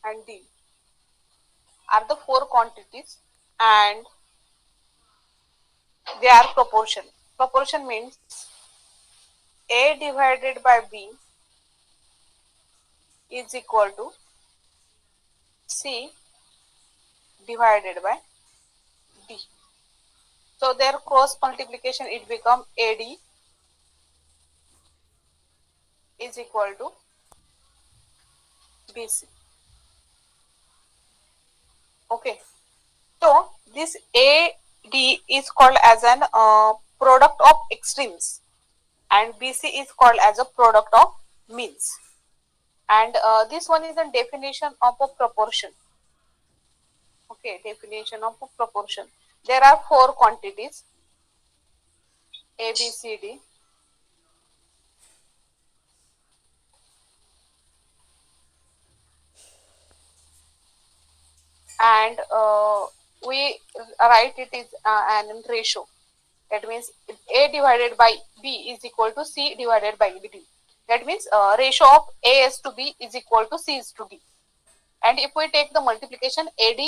and D are the four quantities, and they are proportion. Proportion means A divided by B is equal to C divided by D. So their cross multiplication, it become AD is equal to BC. Okay. So this AD is called as an product of extremes, and BC is called as a product of means. And this one is a definition of a proportion. Okay, definition of a proportion. There are four quantities: A, B, C, D. And we write it is an ratio. That means A divided by B is equal to C divided by D. That means ratio of A is to B is equal to C is to D. And if we take the multiplication, AD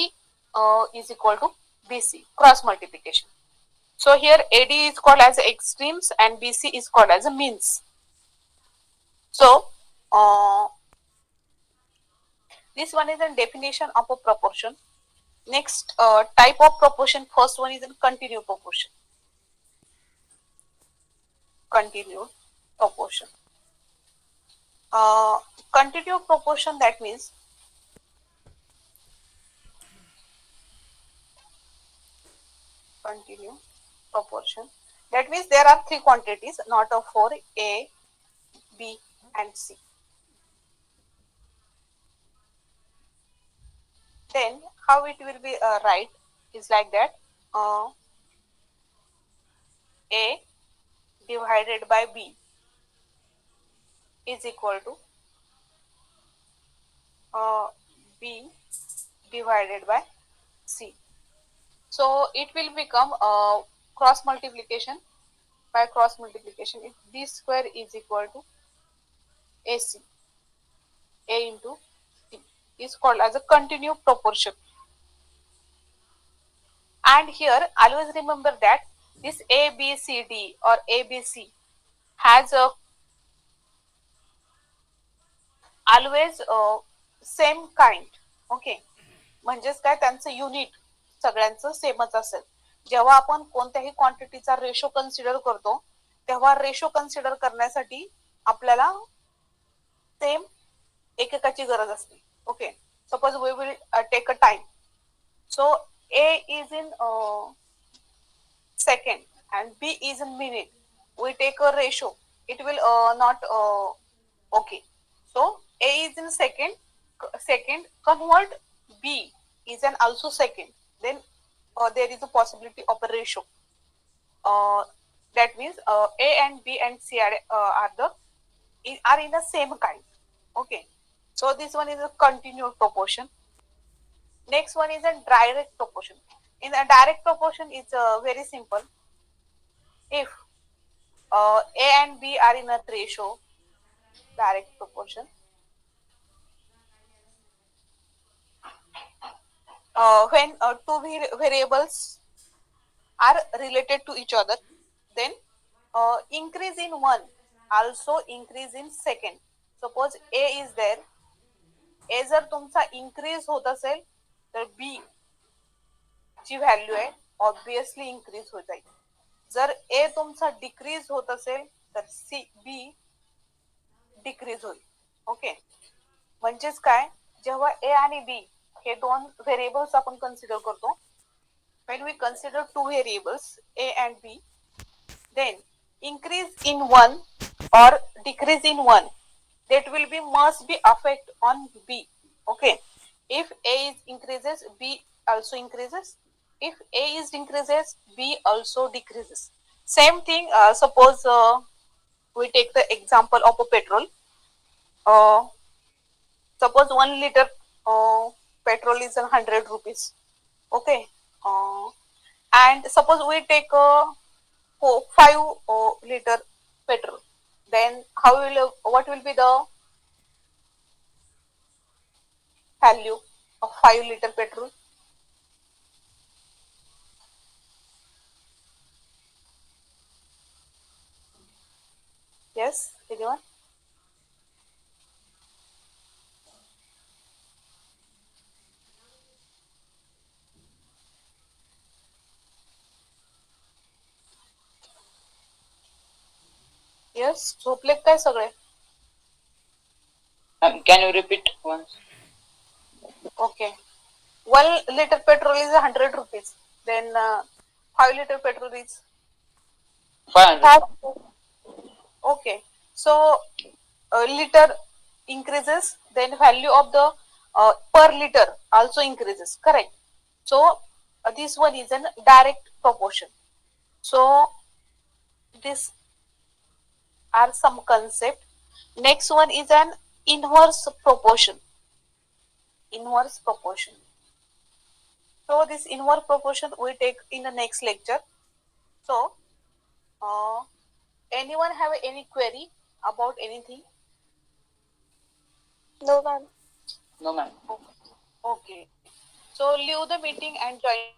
is equal to BC, cross multiplication. So here AD is called as extremes and BC is called as a means. So this one is a definition of a proportion. Next type of proportion, first one is a continued proportion. Continued proportion. Continued proportion, that means continued proportion. That means there are three quantities, not of four: A, B, and C. Then how it will be right is like that: A divided by B is equal to B divided by C. So it will become cross multiplication. By cross multiplication, if B square is equal to AC, A into C is called as a continued proportion. And here always remember that this ABCD or ABC has a always same kind. Okay, म्हणजेच काय, त्यांचं unit सगळ्यांचं सेमच असेल. जेव्हा आपण कोणत्याही क्वांटिटीचा ratio consider करतो तेव्हा रेशो कन्सिडर करण्यासाठी आपल्याला सेम एकेकाची गरज असते. Okay, suppose we will take a time. So A is in second and B is in minute. We take a ratio, it will not okay. So A is in second, convert B is an also second, then there is a possibility of a ratio. That means A and B and C are in the same kind. Okay, so this one is a continued proportion. Next one is a direct proportion. In a direct proportion, it's very simple. If A and B are in a ratio, direct proportion, when two variables are related to each other, then increase in one also increase in second. Suppose A is there, A जर तुमचा increase होत असेल तर B ची value आहे obviously increase होत जाईल. जर A तुमचा डिक्रीज होत असेल तर B डिक्रीज होईल. ओके, म्हणजेच काय, जेव्हा A आणि B हे दोन व्हेरिएबल्स आपण कन्सिडर करतो, when we consider two variables A and B, then increase in one or decrease in one, that will be must be affect on B. Okay, if A is increases, B also increases. If A is increases, B also decreases. Same thing, suppose we take the example of a petrol. Suppose 1 liter petrol is 100 rupees. Okay, and suppose we take 5 liter petrol, then what will be the value of 5 liter petrol? Yes, anyone? Yes, झोपलेत काय सगळे? Can you repeat once? Okay. 1 liter petrol is 100 rupees. Then 5 liter petrol is 500. okay. So liter increases, then value of the per liter also increases. Correct. So this one is an direct proportion. So these are some concept. Next one is an inverse proportion. Inverse proportion. So this inverse proportion we take in the next lecture. So anyone have any query about anything? No, ma'am. No, ma'am. Okay. So leave the meeting and join.